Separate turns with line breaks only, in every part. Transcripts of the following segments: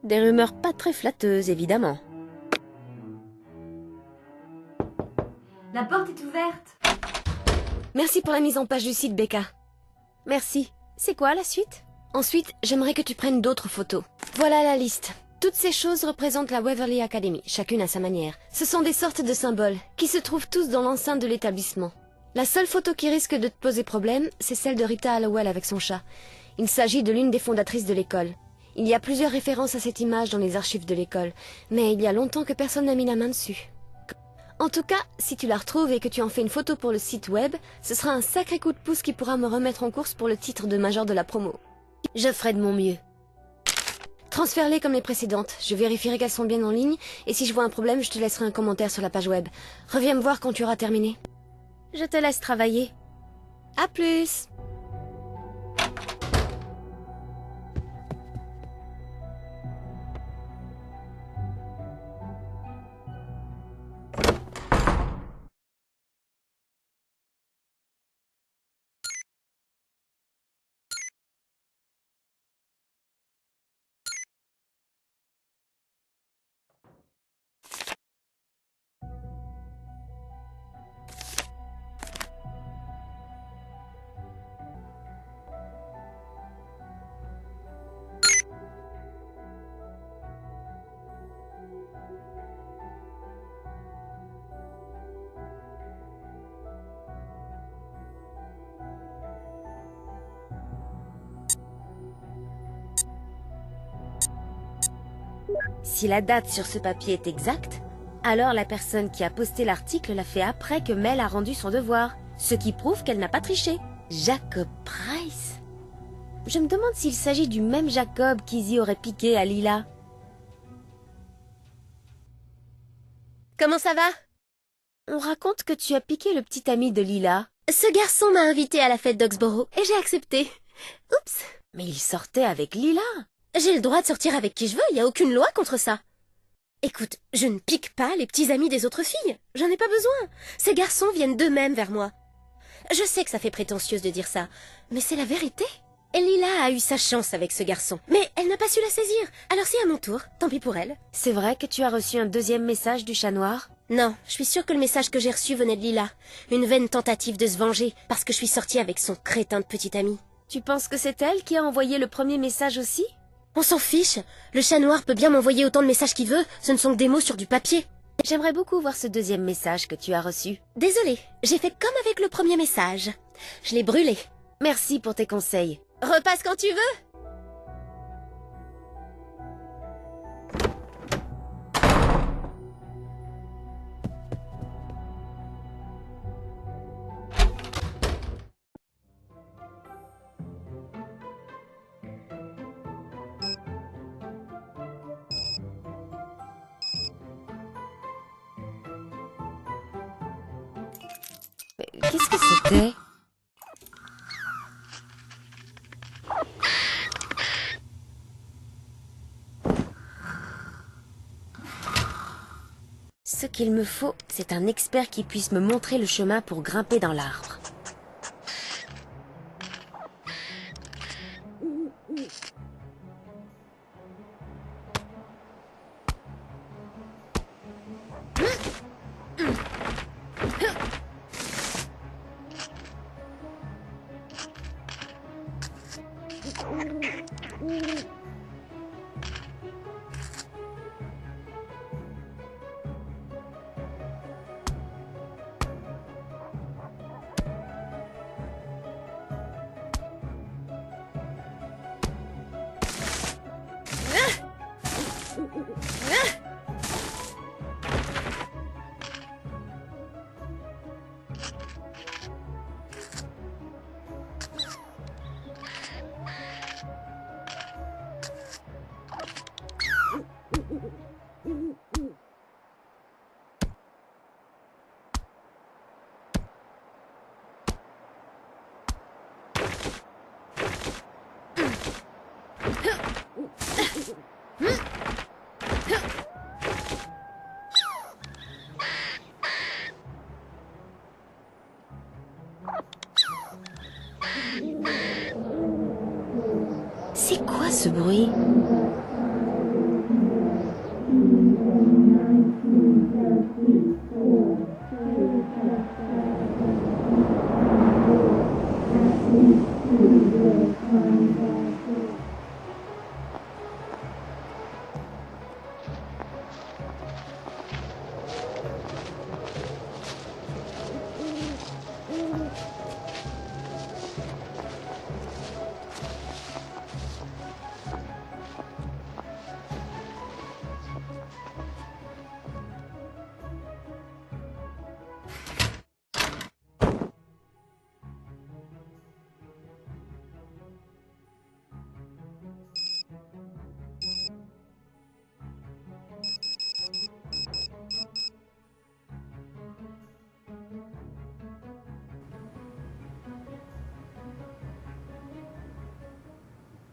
Des rumeurs pas très flatteuses, évidemment.
La porte est ouverte.
Merci pour la mise en page du site, Becca. Merci. C'est quoi la suite? Ensuite, j'aimerais que tu prennes d'autres photos. Voilà la liste. Toutes ces choses représentent la Waverly Academy, chacune à sa manière. Ce sont des sortes de symboles, qui se trouvent tous dans l'enceinte de l'établissement. La seule photo qui risque de te poser problème, c'est celle de Rita Hallowell avec son chat. Il s'agit de l'une des fondatrices de l'école. Il y a plusieurs références à cette image dans les archives de l'école, mais il y a longtemps que personne n'a mis la main dessus. En tout cas, si tu la retrouves et que tu en fais une photo pour le site web, ce sera un sacré coup de pouce qui pourra me remettre en course pour le titre de major de la promo. Je ferai de mon mieux. Transfère-les comme les précédentes, je vérifierai qu'elles sont bien en ligne, et si je vois un problème, je te laisserai un commentaire sur la page web. Reviens me voir quand tu auras terminé. Je te laisse travailler. À plus! Si la date sur ce papier est exacte, alors la personne qui a posté l'article l'a fait après que Mel a rendu son devoir, ce qui prouve qu'elle n'a pas triché. Jacob Price. Je me demande s'il s'agit du même Jacob qu'Izzy aurait piqué à Lila. Comment ça va? On raconte que tu as piqué le petit ami de Lila. Ce garçon m'a invité à la fête d'Oxborough et j'ai accepté. Oups. Mais il sortait avec Lila. J'ai le droit de sortir avec qui je veux, il n'y a aucune loi contre ça. Écoute, je ne pique pas les petits amis des autres filles. J'en ai pas besoin. Ces garçons viennent d'eux-mêmes vers moi. Je sais que ça fait prétentieuse de dire ça, mais c'est la vérité. Et Lila a eu sa chance avec ce garçon, mais elle n'a pas su la saisir. Alors c'est à mon tour, tant pis pour elle. C'est vrai que tu as reçu un deuxième message du chat noir? Non, je suis sûre que le message que j'ai reçu venait de Lila. Une vaine tentative de se venger, parce que je suis sortie avec son crétin de petit ami. Tu penses que c'est elle qui a envoyé le premier message aussi? On s'en fiche. Le chat noir peut bien m'envoyer autant de messages qu'il veut, ce ne sont que des mots sur du papier. J'aimerais beaucoup voir ce deuxième message que tu as reçu. Désolée, j'ai fait comme avec le premier message. Je l'ai brûlé. Merci pour tes conseils. Repasse quand tu veux. Qu'est-ce que c'était? Ce qu'il me faut, c'est un expert qui puisse me montrer le chemin pour grimper dans l'arbre. C'est quoi ce bruit?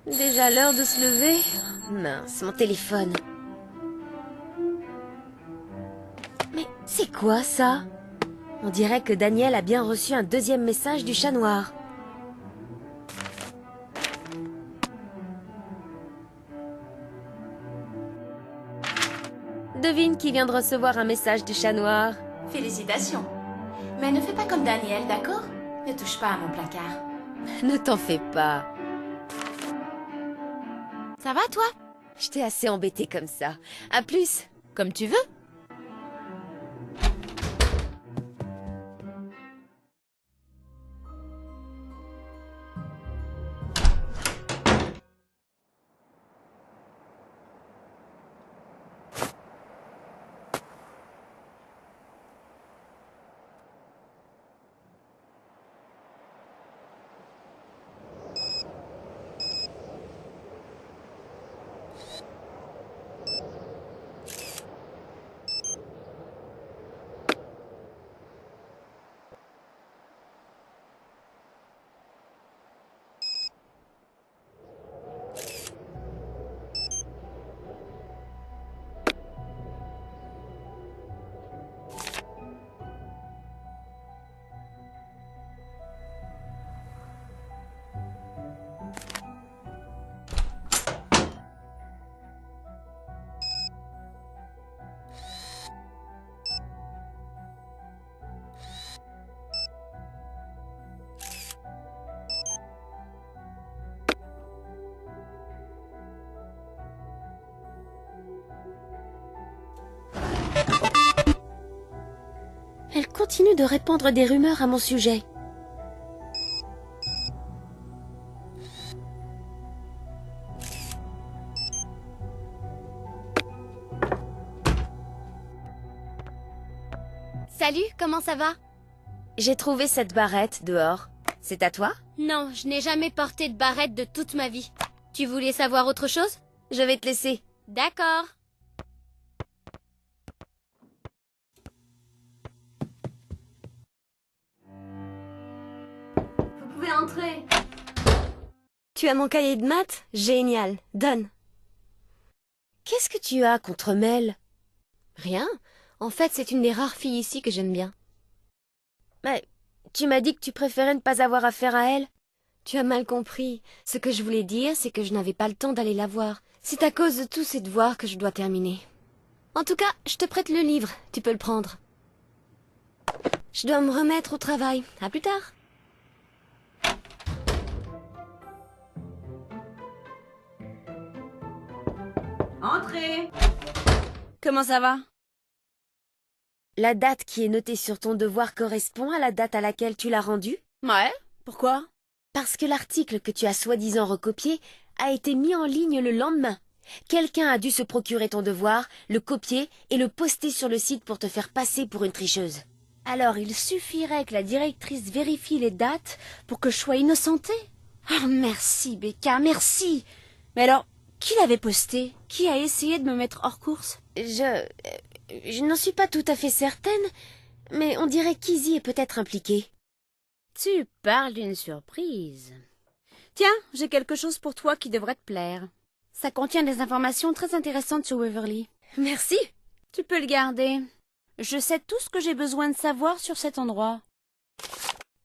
Déjà l'heure de se lever? Mince, mon téléphone. Mais c'est quoi ça? On dirait que Daniel a bien reçu un deuxième message du chat noir. Devine qui vient de recevoir un message du chat noir.
Félicitations. Mais ne fais pas comme Daniel, d'accord? Ne touche pas à mon placard.
Ne t'en fais pas.
Ça va, toi?
Je t'ai assez embêté comme ça. À plus.
Comme tu veux.
Elle continue de répandre des rumeurs à mon sujet.
Salut, comment ça va?
J'ai trouvé cette barrette dehors. C'est à toi?
Non, je n'ai jamais porté de barrette de toute ma vie. Tu voulais savoir autre chose?
Je vais te laisser.
D'accord.
Vous pouvez entrer.
Tu as mon cahier de maths? Génial. Donne. Qu'est-ce que tu as contre Mel?
Rien. En fait, c'est une des rares filles ici que j'aime bien.
Mais tu m'as dit que tu préférais ne pas avoir affaire à elle.
Tu as mal compris. Ce que je voulais dire, c'est que je n'avais pas le temps d'aller la voir. C'est à cause de tous ces devoirs que je dois terminer. En tout cas, je te prête le livre. Tu peux le prendre. Je dois me remettre au travail. À plus tard.
Entrez.
Comment ça va?
La date qui est notée sur ton devoir correspond à la date à laquelle tu l'as rendu?
Ouais, pourquoi?
Parce que l'article que tu as soi-disant recopié a été mis en ligne le lendemain. Quelqu'un a dû se procurer ton devoir, le copier et le poster sur le site pour te faire passer pour une tricheuse. Alors il suffirait que la directrice vérifie les dates pour que je sois innocentée.
Oh, merci, Becca, merci. Mais alors, qui l'avait posté? Qui a essayé de me mettre hors course?
Je n'en suis pas tout à fait certaine, mais on dirait qu'Izzy est peut-être impliquée.
Tu parles d'une surprise. Tiens, j'ai quelque chose pour toi qui devrait te plaire. Ça contient des informations très intéressantes sur Waverly.
Merci.
Tu peux le garder. Je sais tout ce que j'ai besoin de savoir sur cet endroit.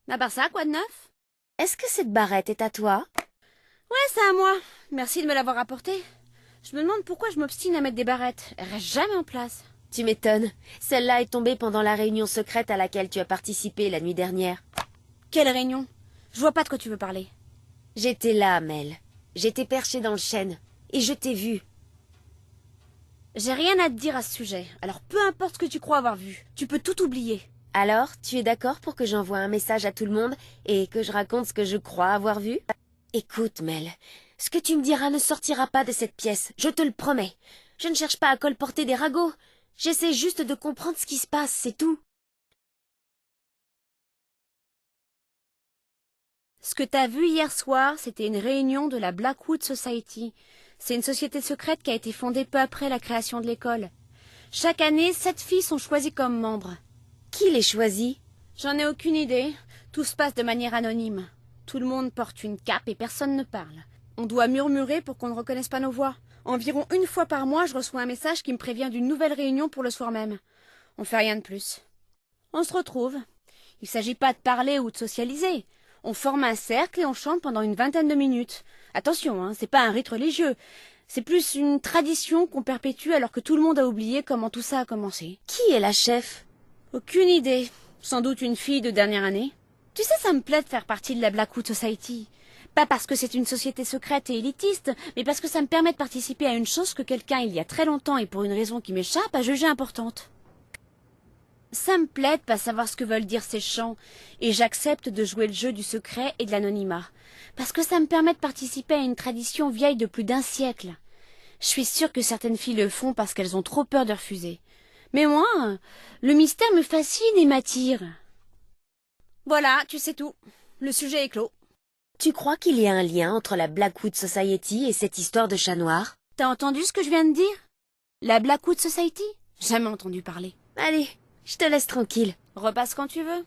À part ça, quoi de neuf?
Est-ce que cette barrette est à toi?
Ouais, c'est à moi. Merci de me l'avoir apportée. Je me demande pourquoi je m'obstine à mettre des barrettes. Elles restent jamais en place.
Tu m'étonnes. Celle-là est tombée pendant la réunion secrète à laquelle tu as participé la nuit dernière.
Quelle réunion? Je vois pas de quoi tu veux parler.
J'étais là, Mel. J'étais perchée dans le chêne. Et je t'ai vue.
J'ai rien à te dire à ce sujet, alors peu importe ce que tu crois avoir vu, tu peux tout oublier.
Alors, tu es d'accord pour que j'envoie un message à tout le monde et que je raconte ce que je crois avoir vu? Écoute, Mel, ce que tu me diras ne sortira pas de cette pièce, je te le promets. Je ne cherche pas à colporter des ragots. J'essaie juste de comprendre ce qui se passe, c'est tout.
Ce que t'as vu hier soir, c'était une réunion de la Blackwood Society. C'est une société secrète qui a été fondée peu après la création de l'école. Chaque année, 7 filles sont choisies comme membres.
Qui les choisit?
J'en ai aucune idée. Tout se passe de manière anonyme. Tout le monde porte une cape et personne ne parle. On doit murmurer pour qu'on ne reconnaisse pas nos voix. Environ une fois par mois, je reçois un message qui me prévient d'une nouvelle réunion pour le soir même. On fait rien de plus. On se retrouve. Il s'agit pas de parler ou de socialiser. On forme un cercle et on chante pendant une vingtaine de minutes. Attention, hein, c'est pas un rite religieux. C'est plus une tradition qu'on perpétue alors que tout le monde a oublié comment tout ça a commencé.
Qui est la chef?
Aucune idée. Sans doute une fille de dernière année. Tu sais, ça me plaît de faire partie de la Blackwood Society. Pas parce que c'est une société secrète et élitiste, mais parce que ça me permet de participer à une chose que quelqu'un, il y a très longtemps et pour une raison qui m'échappe, a jugée importante. Ça me plaît de pas savoir ce que veulent dire ces chants, et j'accepte de jouer le jeu du secret et de l'anonymat, parce que ça me permet de participer à une tradition vieille de plus d'1 siècle. Je suis sûre que certaines filles le font parce qu'elles ont trop peur de refuser. Mais moi, le mystère me fascine et m'attire. Voilà, tu sais tout. Le sujet est clos.
Tu crois qu'il y a un lien entre la Blackwood Society et cette histoire de chat noir?
T'as entendu ce que je viens de dire? La Blackwood Society? Jamais entendu parler.
Allez, je te laisse tranquille.
Repasse quand tu veux.